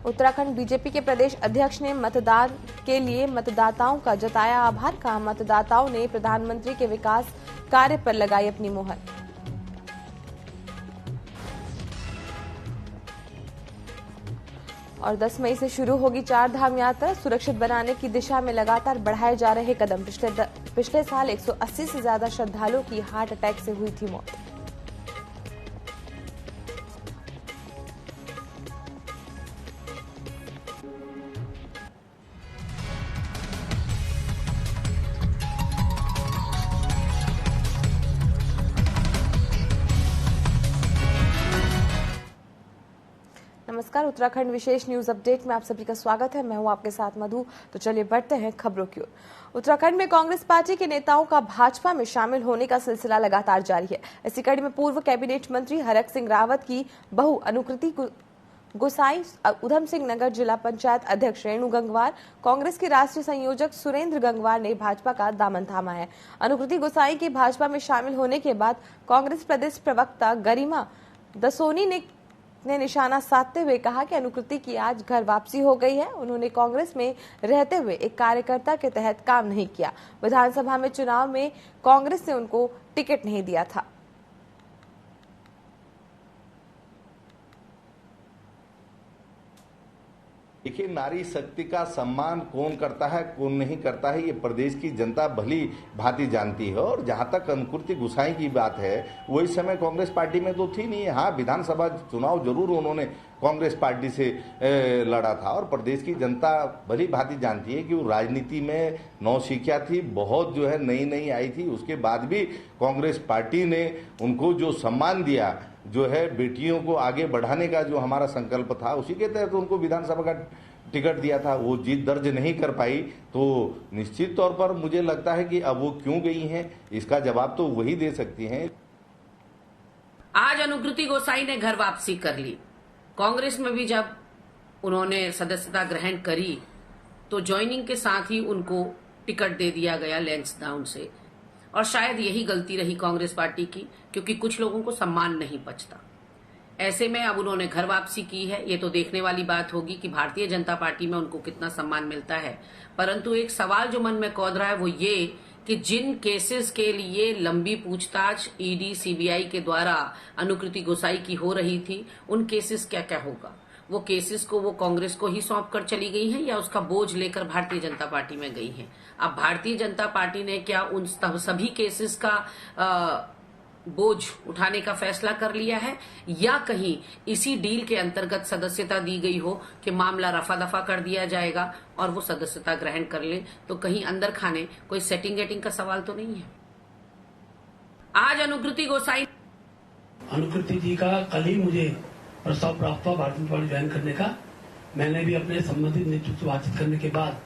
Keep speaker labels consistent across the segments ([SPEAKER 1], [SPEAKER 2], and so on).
[SPEAKER 1] Uttarakhand BJP के प्रदेश अध्यक्ष ने मतदान के लिए मतदाताओं का जताया आभार। कहा, मतदाताओं ने प्रधानमंत्री के विकास कार्य पर लगाई अपनी मुहर। और 10 मई से शुरू होगी 4 धाम यात्रा। सुरक्षित बनाने की दिशा में लगातार बढ़ाए जा रहे कदम। पिछले साल 180 से ज्यादा श्रद्धालुओं की हार्ट अटैक से हुई थी मौत। नमस्कार, उत्तराखंड विशेष न्यूज अपडेट में आप सभी का स्वागत है। मैं हूं आपके साथ मधु। तो चलिए बढ़ते हैं खबरों की ओर। उत्तराखंड में कांग्रेस पार्टी के नेताओं का भाजपा में शामिल होने का सिलसिला लगातार जारी है। इसी कड़ी में पूर्व कैबिनेट मंत्री हरक सिंह रावत की बहू अनुकृति गोसाई, उधम सिंह नगर जिला पंचायत अध्यक्ष रेणु गंगवार, कांग्रेस के राष्ट्रीय संयोजक सुरेंद्र गंगवार ने भाजपा का दामन थामा है। अनुकृति गोसाई के भाजपा में शामिल होने के बाद कांग्रेस प्रदेश प्रवक्ता गरिमा दसोनी ने निशाना साधते हुए कहा कि अनुकृति की आज घर वापसी हो गई है। उन्होंने कांग्रेस में रहते हुए एक कार्यकर्ता के तहत काम नहीं किया। विधानसभा में चुनाव में कांग्रेस ने उनको टिकट नहीं दिया था।
[SPEAKER 2] देखिए, नारी शक्ति का सम्मान कौन करता है कौन नहीं करता है, ये प्रदेश की जनता भली भांति जानती है। और जहां तक अनुकृति गोसाई की बात है, वो इस समय कांग्रेस पार्टी में तो थी नहीं। हाँ, विधानसभा चुनाव जरूर उन्होंने कांग्रेस पार्टी से लड़ा था। और प्रदेश की जनता भली भांति जानती है कि वो राजनीति में नौसिखिया थी, बहुत जो है नई आई थी। उसके बाद भी कांग्रेस पार्टी ने उनको जो सम्मान दिया, जो है बेटियों को आगे बढ़ाने का जो हमारा संकल्प था, उसी के तहत उनको विधानसभा का टिकट दिया था। वो जीत दर्ज नहीं कर पाई, तो निश्चित तौर पर मुझे लगता है कि अब वो क्यों गई हैं, इसका जवाब तो वही दे सकती हैं।
[SPEAKER 3] आज अनुकृति गोसाई ने घर वापसी कर ली। कांग्रेस में भी जब उन्होंने सदस्यता ग्रहण करी तो ज्वाइनिंग के साथ ही उनको टिकट दे दिया गया लैंसडाउन से। और शायद यही गलती रही कांग्रेस पार्टी की, क्योंकि कुछ लोगों को सम्मान नहीं बचता। ऐसे में अब उन्होंने घर वापसी की है। ये तो देखने वाली बात होगी कि भारतीय जनता पार्टी में उनको कितना सम्मान मिलता है। परंतु एक सवाल जो मन में कौध रहा है वो ये कि जिन केसेस के लिए लंबी पूछताछ ईडी सीबीआई के द्वारा अनुकृति गोसाई की हो रही थी, उन केसेस क्या क्या होगा। वो केसेस को वो कांग्रेस को ही सौंप कर चली गई हैं या उसका बोझ लेकर भारतीय जनता पार्टी में गई हैं। अब भारतीय जनता पार्टी ने क्या उन सभी केसेस का बोझ उठाने का फैसला कर लिया है, या कहीं इसी डील के अंतर्गत सदस्यता दी गई हो कि मामला रफा दफा कर दिया जाएगा और वो सदस्यता ग्रहण कर ले, तो कहीं अंदर खाने कोई सेटिंग गेटिंग का सवाल तो नहीं है। आज अनुकृति गोसाई
[SPEAKER 4] जी का कल ही मुझे प्रस्ताव प्राप्त हुआ भारतीय जनता पार्टी ज्वाइन करने का। मैंने भी अपने संबंधित नेतृत्व से बातचीत करने के बाद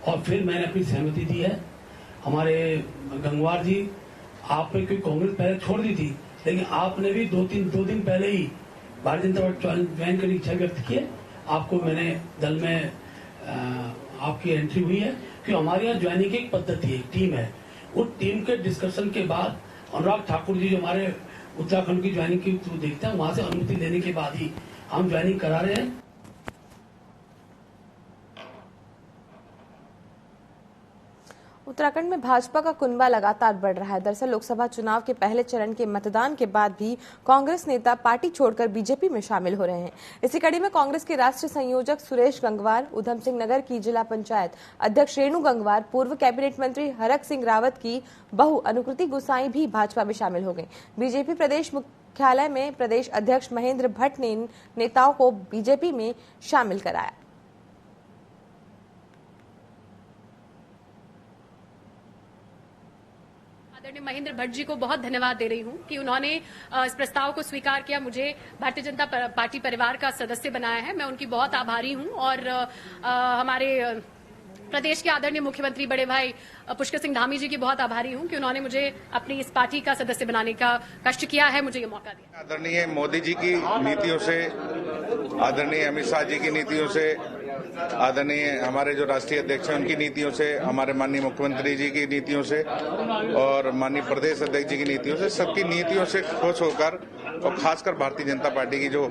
[SPEAKER 4] और फिर मैंने अपनी सहमति दी है। हमारे गंगवार जी, आपने कोई कांग्रेस पहले छोड़ दी थी, लेकिन आपने भी दो दिन पहले ही भारतीय जनता पार्टी ज्वाइन करने की इच्छा व्यक्त की है। आपको मैंने दल में आपकी एंट्री हुई है कि हमारे यहाँ ज्वाइनिंग की एक पद्धति है, एक टीम है। उस टीम के डिस्कशन के बाद अनुराग ठाकुर जी जो हमारे उत्तराखंड की ज्वाइनिंग की देखते हैं, वहां से अनुमति लेने के बाद ही हम ज्वाइनिंग करा रहे हैं।
[SPEAKER 1] उत्तराखंड में भाजपा का कुनबा लगातार बढ़ रहा है। दरअसल लोकसभा चुनाव के पहले चरण के मतदान के बाद भी कांग्रेस नेता पार्टी छोड़कर बीजेपी में शामिल हो रहे हैं। इसी कड़ी में कांग्रेस के राष्ट्रीय संयोजक सुरेश गंगवार, उधम सिंह नगर की जिला पंचायत अध्यक्ष रेणु गंगवार, पूर्व कैबिनेट मंत्री हरक सिंह रावत की बहू अनुकृति गोसाई भी भाजपा में शामिल हो गई। बीजेपी प्रदेश मुख्यालय में प्रदेश अध्यक्ष महेंद्र भट्ट ने नेताओं को बीजेपी में शामिल कराया।
[SPEAKER 5] महेंद्र भट्ट जी को बहुत धन्यवाद दे रही हूं कि उन्होंने इस प्रस्ताव को स्वीकार किया, मुझे भारतीय जनता पार्टी परिवार का सदस्य बनाया है। मैं उनकी बहुत आभारी हूं। और हमारे प्रदेश के आदरणीय मुख्यमंत्री बड़े भाई पुष्कर सिंह धामी जी की बहुत आभारी हूं कि उन्होंने मुझे अपनी इस पार्टी का सदस्य बनाने का कष्ट किया है, मुझे ये मौका दिया।
[SPEAKER 6] आदरणीय मोदी जी की नीतियों से, आदरणीय अमित शाह जी की नीतियों से, आदरणीय हमारे जो राष्ट्रीय अध्यक्ष हैं उनकी नीतियों से, हमारे माननीय मुख्यमंत्री जी की नीतियों से और माननीय प्रदेश अध्यक्ष जी की नीतियों से, सबकी नीतियों से खुश होकर और खासकर भारतीय जनता पार्टी की जो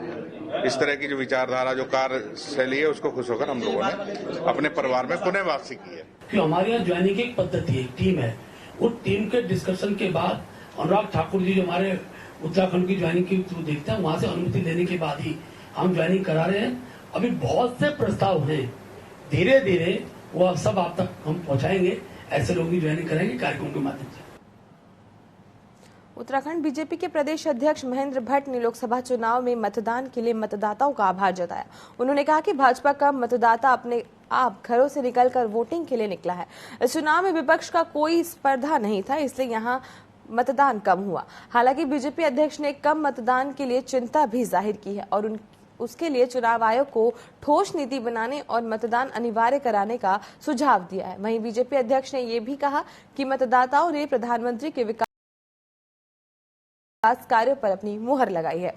[SPEAKER 6] इस तरह की जो विचारधारा, जो कार्यशैली है, उसको खुश होकर हम लोगों ने अपने परिवार में पुनः वापसी की है।
[SPEAKER 4] कि हमारे यहाँ ज्वाइनिंग की एक पद्धति है, एक टीम है। उस टीम के डिस्कशन के बाद अनुराग ठाकुर जी जो हमारे उत्तराखंड की ज्वाइनिंग की देखते हैं, वहां से अनुमति लेने के बाद ही हम ज्वाइनिंग करा रहे हैं। अभी बहुत से प्रस्ताव हैं, धीरे धीरे वो सब आप तक हम पहुंचाएंगे। ऐसे लोग भी ज्वाइनिंग करेंगे कार्यक्रम के माध्यम से।
[SPEAKER 1] उत्तराखंड बीजेपी के प्रदेश अध्यक्ष महेंद्र भट्ट ने लोकसभा चुनाव में मतदान के लिए मतदाताओं का आभार जताया। उन्होंने कहा कि भाजपा का मतदाता अपने आप घरों से निकलकर वोटिंग के लिए निकला है। इस चुनाव में विपक्ष का कोई स्पर्धा नहीं था, इसलिए यहां मतदान कम हुआ। हालांकि बीजेपी अध्यक्ष ने कम मतदान के लिए चिंता भी जाहिर की है और उसके लिए चुनाव आयोग को ठोस नीति बनाने और मतदान अनिवार्य कराने का सुझाव दिया है। वहीं बीजेपी अध्यक्ष ने यह भी कहा कि मतदाताओं ने प्रधानमंत्री के विकास कार्यों पर अपनी मुहर लगाई है।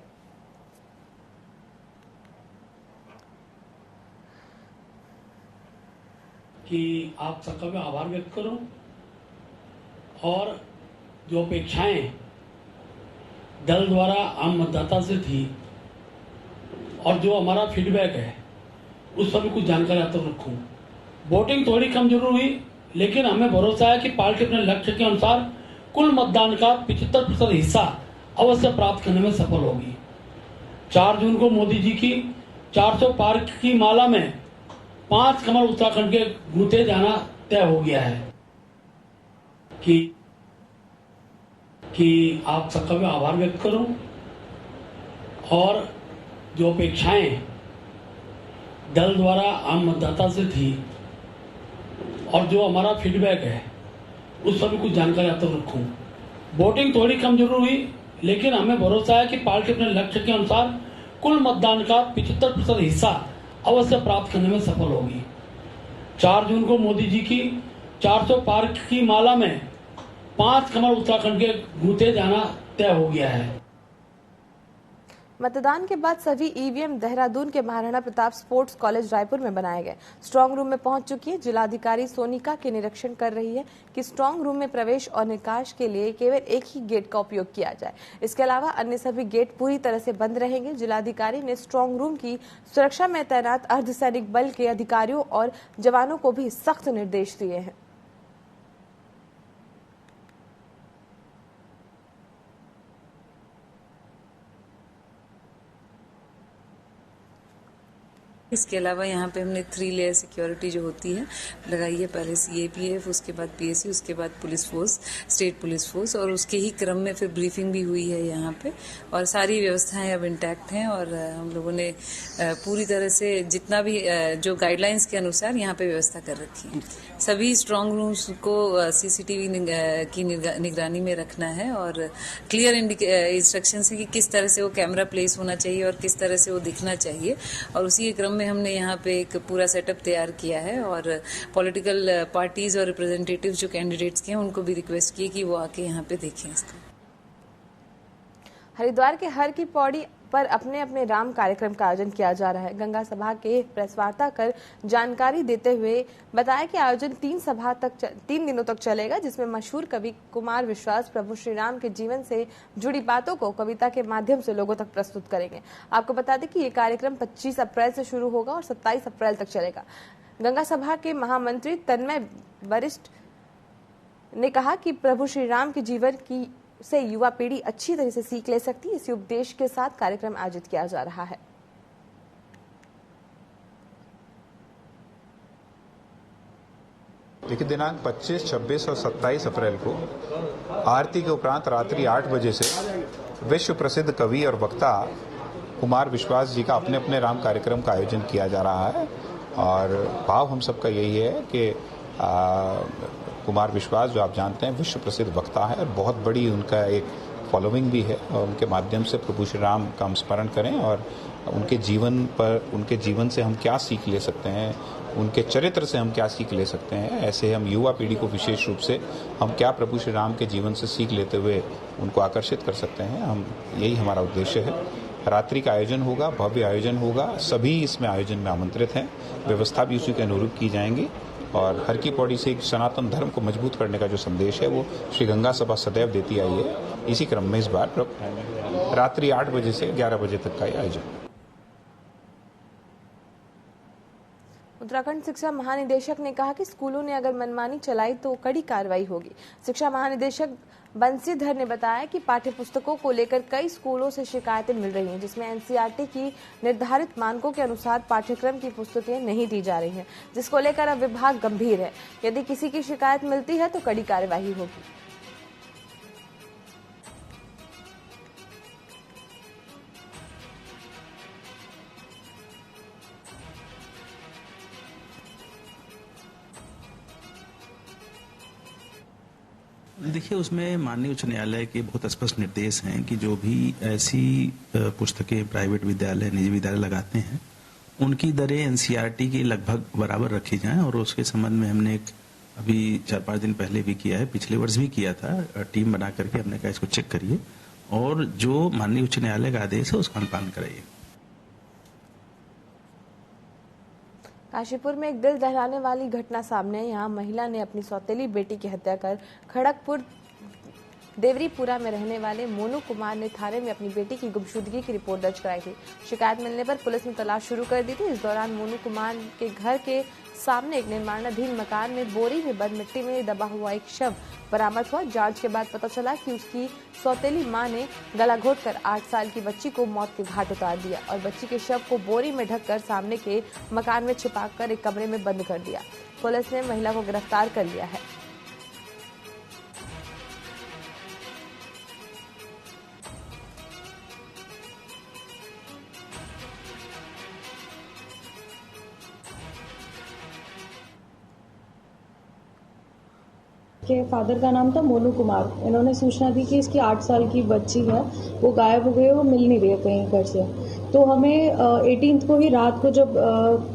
[SPEAKER 4] कि आप सबका मैं आभार व्यक्त करूं और जो अपेक्षाएं दल द्वारा आम मतदाता से थी और जो हमारा फीडबैक है उस पर भी कुछ जानकारी आप तक रखूं। वोटिंग थोड़ी कम जरूर हुई, लेकिन हमें भरोसा है कि पार्टी अपने लक्ष्य के अनुसार कुल मतदान का 75% हिस्सा अवश्य प्राप्त करने में सफल होगी। 4 जून को मोदी जी की 400 पार की माला में 5 कमल उत्तराखंड के गूंथे जाना तय हो गया है। कि आप सबका मैं आभार व्यक्त करूं और जो अपेक्षाएं दल द्वारा आम मतदाता से थी और जो हमारा फीडबैक है उस पर भी कुछ जानकारी आप तक रखूं। वोटिंग थोड़ी कम जरूर हुई, लेकिन हमें भरोसा है कि पार्टी अपने लक्ष्य के अनुसार कुल मतदान का 75% हिस्सा अवश्य प्राप्त करने में सफल होगी। 4 जून को मोदी जी की 400 पार की माला में 5 कमल उत्तराखंड के गूंथे जाना तय हो गया है।
[SPEAKER 1] मतदान के बाद सभी ईवीएम देहरादून के महाराणा प्रताप स्पोर्ट्स कॉलेज रायपुर में बनाए गए स्ट्रांग रूम में पहुंच चुकी है। जिलाधिकारी सोनिका के निरीक्षण कर रही है कि स्ट्रांग रूम में प्रवेश और निकास के लिए केवल एक ही गेट का उपयोग किया जाए। इसके अलावा अन्य सभी गेट पूरी तरह से बंद रहेंगे। जिलाधिकारी ने स्ट्रांग रूम की सुरक्षा में तैनात अर्धसैनिक बल के अधिकारियों और जवानों को भी सख्त निर्देश दिए हैं।
[SPEAKER 7] इसके अलावा यहाँ पे हमने 3 लेयर सिक्योरिटी जो होती है लगाई है। पहले CAPF, उसके बाद PSC, उसके बाद police force, state police force, और उसके ही क्रम में फिर ब्रीफिंग भी हुई है यहाँ पे और सारी व्यवस्थाएं अब इंटैक्ट हैं और हम लोगों ने पूरी तरह से जितना भी जो गाइडलाइंस के अनुसार यहाँ पे व्यवस्था कर रखी है। सभी स्ट्रांग रूम्स को CCTV की निगरानी में रखना है और क्लियर इंस्ट्रक्शन है कि किस तरह से वो कैमरा प्लेस होना चाहिए और किस तरह से वो दिखना चाहिए। और उसी के क्रम में हमने यहाँ पे एक पूरा सेटअप तैयार किया है और पॉलिटिकल पार्टीज और रिप्रेजेंटेटिव्स जो कैंडिडेट्स के हैं उनको भी रिक्वेस्ट की कि वो आके यहाँ पे देखें इसको।
[SPEAKER 1] हरिद्वार के हर की पौड़ी पर अपने अपने राम कार्यक्रम का आयोजन किया जा रहा है। गंगा सभा के प्रेस वार्ता कर जानकारी देते हुए बताया कि आयोजन 3 दिनों तक चलेगा, जिसमें मशहूर कवि कुमार विश्वास प्रभु श्री राम के जीवन से जुड़ी बातों को कविता के माध्यम से लोगों तक प्रस्तुत करेंगे। आपको बता दें कि ये कार्यक्रम 25 अप्रैल से शुरू होगा और 27 अप्रैल तक चलेगा। गंगा सभा के महामंत्री तन्मय वरिष्ठ ने कहा कि प्रभु श्री राम के जीवन की से युवा पीढ़ी अच्छी तरह से सीख ले सकती है। इसी उपदेश के साथ कार्यक्रम आयोजित किया जा रहा है।
[SPEAKER 8] देखिए, दिनांक 25, 26 और 27 अप्रैल को आरती के उपरांत रात्रि 8 बजे से विश्व प्रसिद्ध कवि और वक्ता कुमार विश्वास जी का अपने अपने राम कार्यक्रम का आयोजन किया जा रहा है और भाव हम सबका यही है कि कुमार विश्वास, जो आप जानते हैं, विश्व प्रसिद्ध वक्ता है और बहुत बड़ी उनका एक फॉलोइंग भी है और उनके माध्यम से प्रभु श्री राम का हम स्मरण करें और उनके जीवन से हम क्या सीख ले सकते हैं, उनके चरित्र से हम क्या सीख ले सकते हैं, ऐसे हम युवा पीढ़ी को विशेष रूप से हम क्या प्रभु श्री राम के जीवन से सीख लेते हुए उनको आकर्षित कर सकते हैं। यही हमारा उद्देश्य है। रात्रि का आयोजन होगा, भव्य आयोजन होगा, सभी इसमें आयोजन में आमंत्रित हैं। व्यवस्था भी उसी के अनुरूप की जाएंगी और हर की पौड़ी से एक सनातन धर्म को मजबूत करने का जो संदेश है वो श्री गंगा सभा सदैव देती आई है। इसी क्रम में इस बार रात्रि 8 बजे से 11 बजे तक का ये आयोजन।
[SPEAKER 1] उत्तराखंड शिक्षा महानिदेशक ने कहा कि स्कूलों ने अगर मनमानी चलाई तो कड़ी कार्रवाई होगी। शिक्षा महानिदेशक बंसीधर ने बताया कि पाठ्य पुस्तकों को लेकर कई स्कूलों से शिकायतें मिल रही हैं, जिसमें एनसीईआरटी की निर्धारित मानकों के अनुसार पाठ्यक्रम की पुस्तकें नहीं दी जा रही हैं, जिसको लेकर अब विभाग गंभीर है। यदि किसी की शिकायत मिलती है तो कड़ी कार्रवाई होगी।
[SPEAKER 9] देखिए, उसमें माननीय उच्च न्यायालय के बहुत स्पष्ट निर्देश हैं कि जो भी ऐसी पुस्तकें प्राइवेट विद्यालय, निजी विद्यालय लगाते हैं, उनकी दरें एनसीईआरटी की लगभग बराबर रखी जाएं। और उसके संबंध में हमने एक अभी 4-5 दिन पहले भी किया है, पिछले वर्ष भी किया था, टीम बना करके हमने कहा इसको चेक करिए और जो माननीय उच्च न्यायालय का आदेश है उसका अनुपालन कराइए।
[SPEAKER 1] काशीपुर में एक दिल दहलाने वाली घटना सामने आई। यहाँ महिला ने अपनी सौतेली बेटी की हत्या कर खड़गपुर देवरीपुरा में रहने वाले मोनू कुमार ने थाने में अपनी बेटी की गुमशुदगी की रिपोर्ट दर्ज कराई थी। शिकायत मिलने पर पुलिस ने तलाश शुरू कर दी थी। इस दौरान मोनू कुमार के घर के सामने एक निर्माणाधीन मकान में बोरी में बंद मिट्टी में दबा हुआ एक शव बरामद हुआ। जांच के बाद पता चला कि उसकी सौतेली मां ने गला घोटकर 8 साल की बच्ची को मौत के घाट उतार दिया और बच्ची के शव को बोरी में ढककर सामने के मकान में छिपाकर एक कमरे में बंद कर दिया। पुलिस ने महिला को गिरफ्तार कर लिया है।
[SPEAKER 10] के फादर का नाम था मोनू कुमार। इन्होंने सूचना दी कि इसकी 8 साल की बच्ची है, वो गायब हो गई है, वो मिल नहीं रही है कहीं घर से। तो हमें 18 को ही रात को जब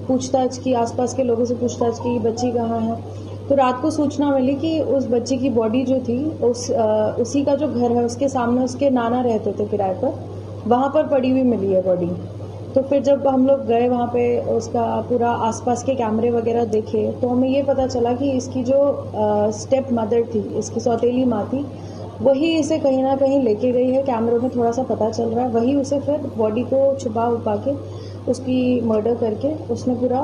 [SPEAKER 10] पूछताछ की, आसपास के लोगों से पूछताछ की बच्ची कहाँ है, तो रात को सूचना मिली कि उस बच्ची की बॉडी जो थी उसी का जो घर है उसके सामने उसके नाना रहते थे किराए पर, वहां पर पड़ी हुई मिली है बॉडी। तो फिर जब हम लोग गए वहाँ पे उसका पूरा आसपास के कैमरे वगैरह देखे तो हमें ये पता चला कि इसकी जो स्टेप मदर थी, इसकी सौतेली माँ थी, वही इसे कहीं ना कहीं लेके गई है। कैमरों में थोड़ा सा पता चल रहा है, वही उसे फिर बॉडी को छुपा उपा के उसकी मर्डर करके उसने पूरा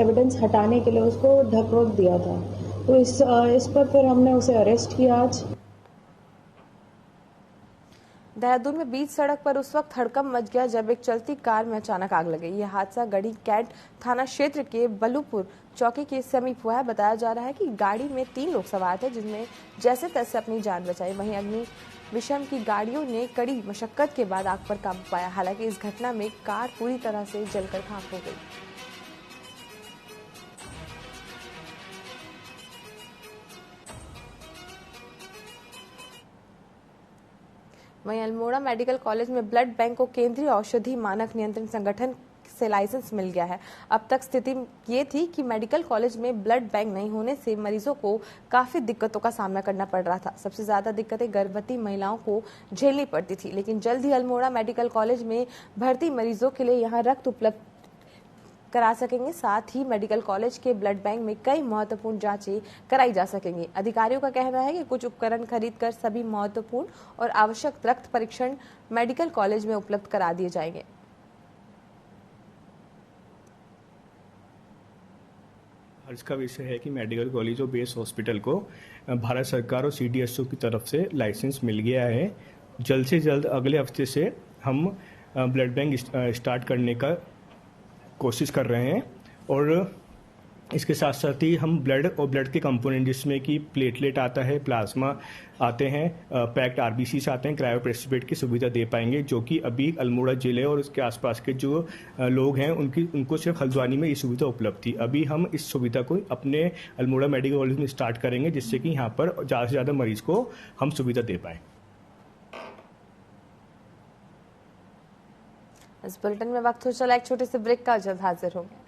[SPEAKER 10] एविडेंस हटाने के लिए उसको ढक वक दिया था। तो इस पर फिर हमने उसे अरेस्ट किया आज।
[SPEAKER 1] देहरादून में बीच सड़क पर उस वक्त हड़कंप मच गया जब एक चलती कार में अचानक आग लग गई। यह हादसा गढ़ी कैंट थाना क्षेत्र के बलूपुर चौकी के समीप हुआ है। बताया जा रहा है कि गाड़ी में 3 लोग सवार थे, जिनमें जैसे तैसे अपनी जान बचाई। वहीं अग्नि विषम की गाड़ियों ने कड़ी मशक्कत के बाद आग पर काबू पाया। हालांकि इस घटना में कार पूरी तरह से जलकर खाक हो गई। वहीं अल्मोड़ा मेडिकल कॉलेज में ब्लड बैंक को केंद्रीय औषधि मानक नियंत्रण संगठन से लाइसेंस मिल गया है। अब तक स्थिति ये थी कि मेडिकल कॉलेज में ब्लड बैंक नहीं होने से मरीजों को काफी दिक्कतों का सामना करना पड़ रहा था। सबसे ज्यादा दिक्कतें गर्भवती महिलाओं को झेलनी पड़ती थी, लेकिन जल्द ही अल्मोड़ा मेडिकल कॉलेज में भर्ती मरीजों के लिए यहाँ रक्त उपलब्ध करा सकेंगे। साथ ही मेडिकल कॉलेज के ब्लड बैंक में कई महत्वपूर्ण जांचें कराई जा सकेंगी। अधिकारियों का कहना है कि कुछ उपकरण खरीदकर सभी महत्वपूर्ण और आवश्यक रक्त परीक्षण मेडिकल कॉलेज में उपलब्ध करा दिए जाएंगे।
[SPEAKER 11] हर्ष का विषय है कि मेडिकल कॉलेज और बेस हॉस्पिटल को भारत सरकार और सीडीएसओ की तरफ से लाइसेंस मिल गया है। जल्द से जल्द अगले हफ्ते से हम ब्लड बैंक स्टार्ट करने का कोशिश कर रहे हैं और इसके साथ साथ ही हम ब्लड और ब्लड के कंपोनेंट जिसमें कि प्लेटलेट आता है, प्लाज्मा आते हैं, पैक्ड आरबीसी आते हैं, क्रायोप्रेसिपिटेट की सुविधा दे पाएंगे, जो कि अभी अल्मोड़ा जिले और उसके आसपास के जो लोग हैं उनको सिर्फ हल्द्वानी में ये सुविधा उपलब्ध थी। अभी हम इस सुविधा को अपने अल्मोड़ा मेडिकल कॉलेज में स्टार्ट करेंगे, जिससे कि यहाँ पर ज़्यादा से ज़्यादा मरीज को हम सुविधा दे पाएँ।
[SPEAKER 1] इस बुलेटिन में वक्त हो चला एक छोटे से ब्रेक का, जल्द हाजिर होंगे।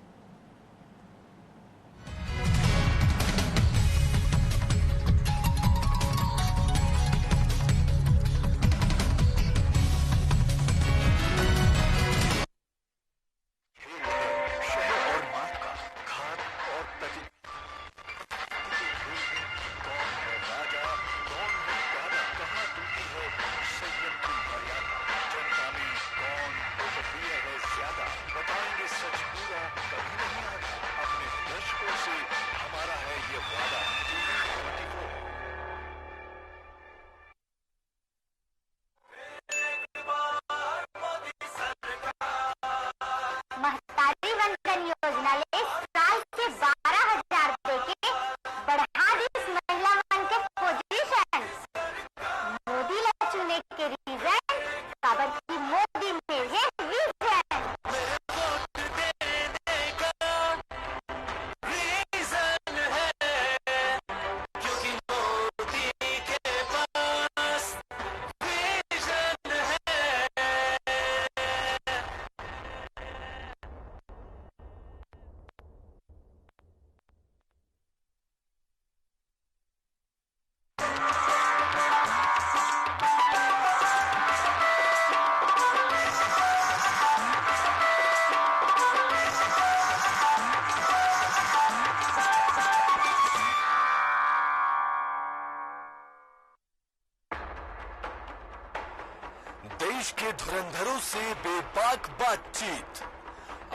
[SPEAKER 12] देश के धुरंधरों से बेबाक बातचीत,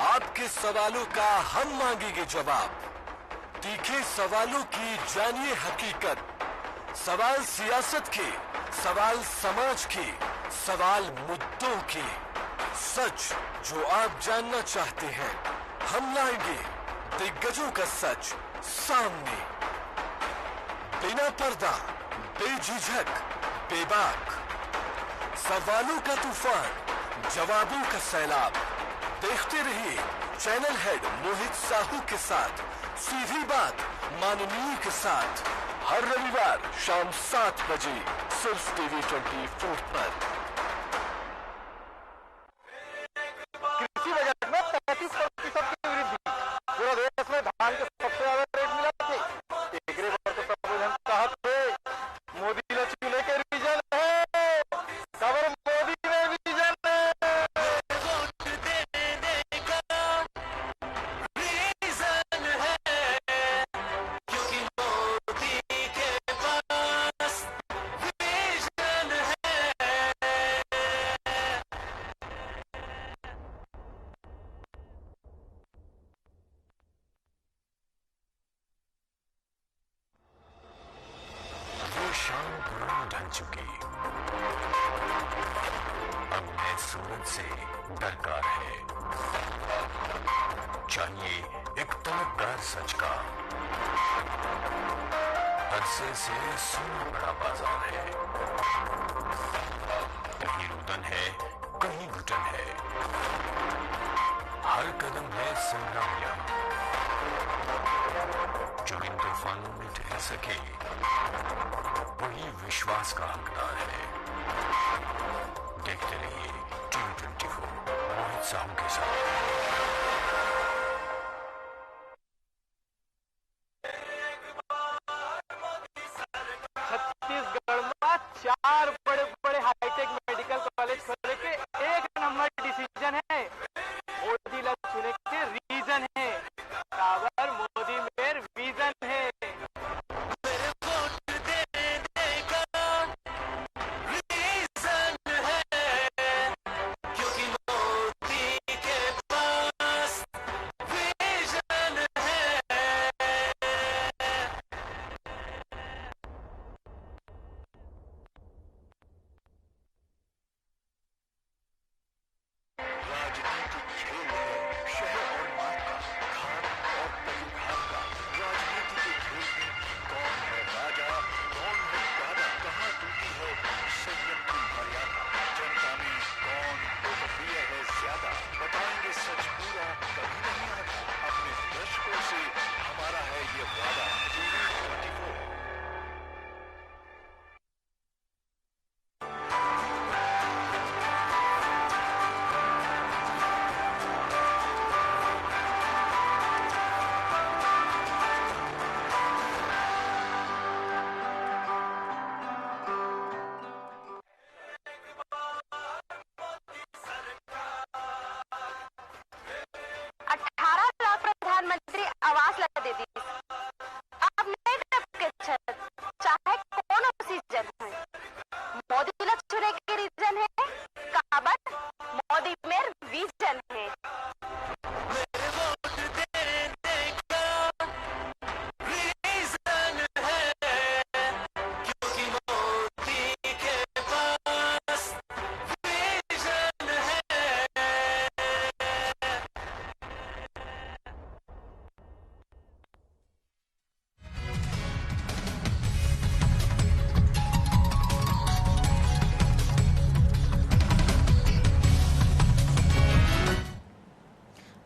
[SPEAKER 12] आपके सवालों का हम मांगेंगे जवाब। तीखे सवालों की जानिए हकीकत, सवाल सियासत के, सवाल समाज के, सवाल मुद्दों के। सच जो आप जानना चाहते हैं, हम लाएंगे दिग्गजों का सच सामने। बिना पर्दा, बेझिझक, बेबाक, सवालों का तूफान, जवाबों का सैलाब। देखते रहिए चैनल हेड मोहित साहू के साथ सीधी बात माननीय के साथ, हर रविवार शाम 7 बजे सिर्फ टीवी 24 पर।
[SPEAKER 13] कृषि बजट में 35% की वृद्धि, पूरे देश में धान के सबसे ज्यादा रेट मिला थे। एक बार तो प्रबोधन कहा थे मोदी ने चुने के रीजन है, खबर मोदी में रीजन है।
[SPEAKER 12] शाम पुरानी ढल चुकी, अब नए सूरज से दरकार है। चाहिए एक तलबगार सच का, अरसे से सुनना बड़ा बाजार है। कहीं रुदन है, कहीं घुटन है, हर कदम है संग्राम यहाँ। जो इन तूफानों में ठहर सके वही विश्वास का हकदार है। देखते रहिए टीवी 24 मोहित साहू के साथ।
[SPEAKER 13] छत्तीसगढ़ में 4 बड़े हाईटेक मेडिकल कॉलेज खोलने के 1 नंबर डिसीजन है। मोदी ला चुने के रीजन है, काबर मोदी मेर विजन है।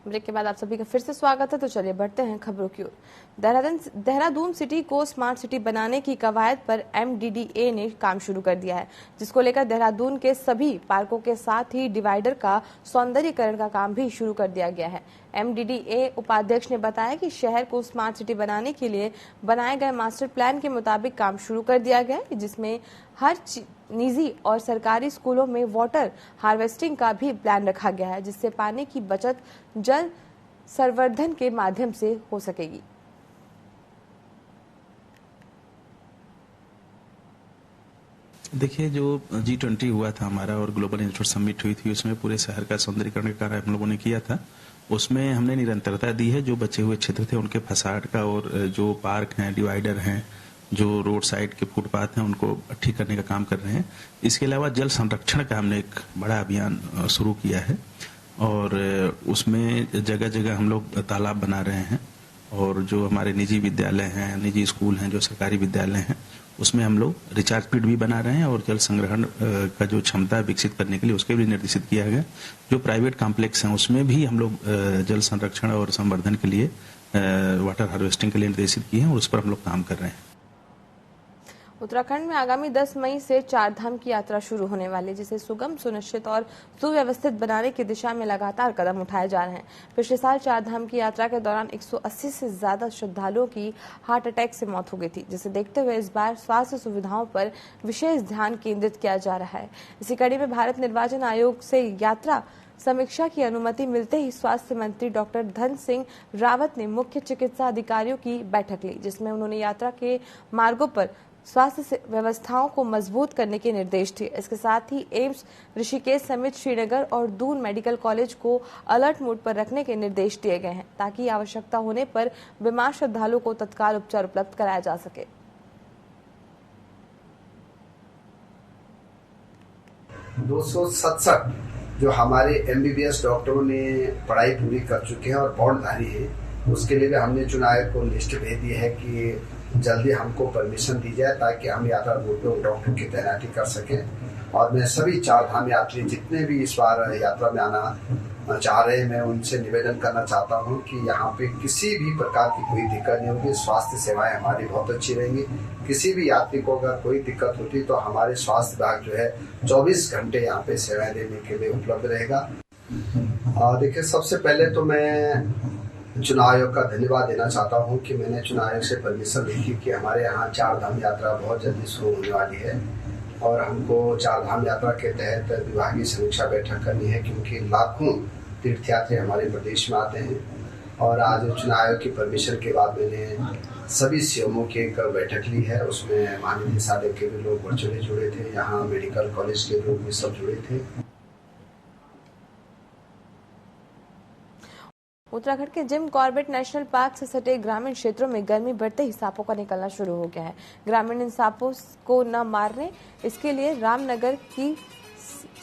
[SPEAKER 1] ब्रेक के बाद आप सभी का फिर से स्वागत है। तो चलिए बढ़ते हैं खबरों की ओर। देहरादून सिटी को स्मार्ट सिटी बनाने की कवायद पर MDDA ने काम शुरू कर दिया है, जिसको लेकर देहरादून के सभी पार्कों के साथ ही डिवाइडर का सौंदर्यीकरण का काम भी शुरू कर दिया गया है। MDDA उपाध्यक्ष ने बताया कि शहर को स्मार्ट सिटी बनाने के लिए बनाए गए मास्टर प्लान के मुताबिक काम शुरू कर दिया गया है, जिसमें हर निजी और सरकारी स्कूलों में वाटर हार्वेस्टिंग का भी प्लान रखा गया है, जिससे पानी की बचत जल संवर्धन के माध्यम से हो सकेगी।
[SPEAKER 9] देखिए, जो G20 हुआ था हमारा और ग्लोबल इंस्टीट्यूट समिट हुई थी, उसमें पूरे शहर का सौंदर्यीकरण का कार्य हम लोगों ने किया था। उसमें हमने निरंतरता दी है। जो बचे हुए क्षेत्र थे उनके फसाड का और जो पार्क हैं, डिवाइडर हैं, जो रोड साइड के फुटपाथ हैं, उनको ठीक करने का काम कर रहे हैं। इसके अलावा जल संरक्षण का हमने एक बड़ा अभियान शुरू किया है और उसमें जगह जगह हम लोग तालाब बना रहे हैं और जो हमारे निजी विद्यालय हैं, निजी स्कूल हैं, जो सरकारी विद्यालय हैं, उसमें हम लोग रिचार्ज पिट भी बना रहे हैं और जल संग्रहण का जो क्षमता विकसित करने के लिए उसके भी निर्देशित किया गया। जो प्राइवेट कॉम्प्लेक्स हैं उसमें भी हम लोग जल संरक्षण और संवर्धन के लिए वाटर हार्वेस्टिंग के लिए निर्देशित किए हैं और उस पर हम लोग काम कर रहे हैं।
[SPEAKER 1] उत्तराखंड में आगामी 10 मई से 4 धाम की यात्रा शुरू होने वाली है, जिसे सुगम, सुनिश्चित और सुव्यवस्थित बनाने की दिशा में लगातार कदम उठाए जा रहे हैं। पिछले साल 4 धाम की यात्रा के दौरान 180 से ज्यादा श्रद्धालुओं की हार्ट अटैक से मौत हो गई थी, जिसे देखते हुए इस बार स्वास्थ्य सुविधाओं पर विशेष ध्यान केंद्रित किया जा रहा है। इसी कड़ी में भारत निर्वाचन आयोग से यात्रा समीक्षा की अनुमति मिलते ही स्वास्थ्य मंत्री डॉक्टर धन सिंह रावत ने मुख्य चिकित्सा अधिकारियों की बैठक ली, जिसमें उन्होंने यात्रा के मार्गों पर स्वास्थ्य व्यवस्थाओं को मजबूत करने के निर्देश दिए। इसके साथ ही एम्स ऋषिकेश समेत श्रीनगर और दून मेडिकल कॉलेज को अलर्ट मोड पर रखने के निर्देश दिए गए हैं, ताकि आवश्यकता होने पर बीमार श्रद्धालुओं को तत्काल उपचार उपलब्ध कराया जा सके।
[SPEAKER 14] 267 जो हमारे MBBS डॉक्टरों ने पढ़ाई पूरी कर चुके हैं और पौधधारी हैं, उसके लिए भी हमने चुनाव आयोग को लिस्ट भेज दी है कि जल्दी हमको परमिशन दी जाए ताकि हम यात्रा रूट पे डॉक्टर की तैनाती कर सकें। और मैं सभी 4 धाम यात्री जितने भी इस बार यात्रा में आना चाह रहे हैं, मैं उनसे निवेदन करना चाहता हूं कि यहाँ पे किसी भी प्रकार की कोई दिक्कत नहीं होगी। स्वास्थ्य सेवाएं हमारी बहुत अच्छी रहेंगी। किसी भी यात्री को अगर कोई दिक्कत होती तो हमारे स्वास्थ्य विभाग जो है 24 घंटे यहाँ पे सेवाएं देने के लिए उपलब्ध रहेगा। देखिए, सबसे पहले तो मैं चुनाव आयोग का धन्यवाद देना चाहता हूं कि मैंने चुनाव आयोग से परमिशन लिखी कि हमारे यहाँ 4 धाम यात्रा बहुत जल्दी शुरू होने वाली है और हमको 4 धाम यात्रा के तहत विभागीय समीक्षा बैठक करनी है, क्योंकि लाखों तीर्थयात्री हमारे प्रदेश में आते हैं। और आज चुनाव आयोग की परमिशन के बाद मैंने सभी सीएमओ की एक बैठक ली है, उसमें महानिदेशालय के भी लोग वर्चुअली जुड़े थे, यहाँ मेडिकल कॉलेज के लोग भी सब जुड़े थे।
[SPEAKER 1] उत्तराखंड के जिम कॉर्बेट नेशनल पार्क से सटे ग्रामीण क्षेत्रों में गर्मी बढ़ते ही सांपों का निकलना शुरू हो गया है। ग्रामीण इन सांपों को न मारने इसके लिए रामनगर की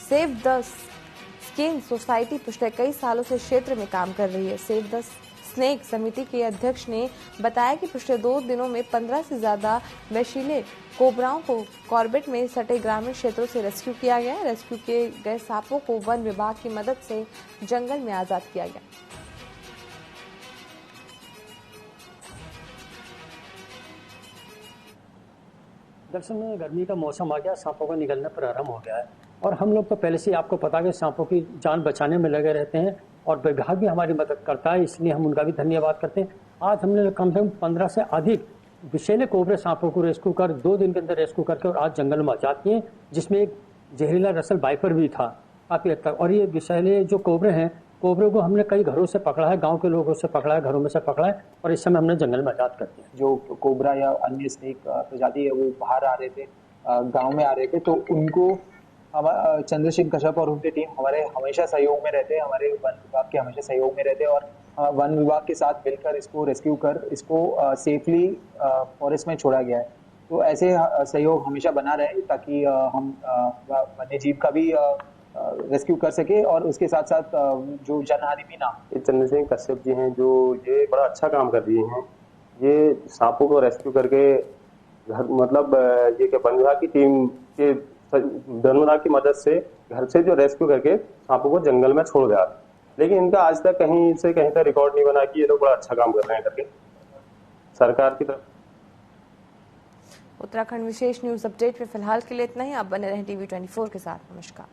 [SPEAKER 1] सेव द स्किन सोसाइटी पिछले कई सालों से क्षेत्र में काम कर रही है। सेव द स्नेक समिति के अध्यक्ष ने बताया कि पिछले 2 दिनों में 15 से ज्यादा विषैले कोबराओं को कॉर्बेट में सटे ग्रामीण क्षेत्रों से रेस्क्यू किया गया। रेस्क्यू किए गए सांपों को वन विभाग की मदद से जंगल में आजाद किया गया।
[SPEAKER 15] दरअसल में गर्मी का मौसम आ गया, सांपों का निकलना प्रारंभ हो गया है और हम लोग तो पहले से आपको पता है कि सांपों की जान बचाने में लगे रहते हैं और विभाग भी हमारी मदद करता है, इसलिए हम उनका भी धन्यवाद करते हैं। आज हमने कम से कम 15 से अधिक विषैले कोबरे सांपों को रेस्क्यू कर 2 दिन के अंदर रेस्क्यू करके और आज जंगल में आजाद किए, जिसमें एक जहरीला रसल वाइपर भी था काफी हद तक। और ये विषैले जो कोबरे हैं, कोबरे को हमने कई घरों से पकड़ा है, गांव के लोगों से पकड़ा है, घरों में से पकड़ा है और इस समय हमने जंगल में आजाद कर दिया।
[SPEAKER 16] जो कोबरा या अन्य स्नेक प्रजाति है वो बाहर आ रहे थे, गांव में आ रहे थे, तो उनको हमारा चंद्रशेखर कश्यप और उनकी टीम हमारे हमेशा सहयोग में रहते हैं, हमारे वन विभाग के हमेशा सहयोग में रहते हैं और वन विभाग के साथ मिलकर इसको रेस्क्यू कर इसको सेफली फॉरेस्ट में छोड़ा गया है। तो ऐसे सहयोग हमेशा बना रहे ताकि हम वन्य जीव का भी रेस्क्यू कर सके और उसके साथ साथ जो जनहानि भी ना।
[SPEAKER 17] चंद्रशेखर कश्यप जी हैं जो ये बड़ा अच्छा काम कर रही हैं, ये सांपों को रेस्क्यू करके मतलब ये क्या वन विभाग की टीम के वन विभाग की मदद से घर से जो रेस्क्यू करके सांपों को जंगल में छोड़ दिया, लेकिन इनका आज तक कहीं से कहीं तक रिकॉर्ड नहीं बना कि ये लोग बड़ा अच्छा काम कर रहे हैं करके सरकार की तरफ।
[SPEAKER 1] उत्तराखंड विशेष न्यूज अपडेट में फिलहाल के लिए इतना ही। आप बने रहें TV24 के साथ। नमस्कार।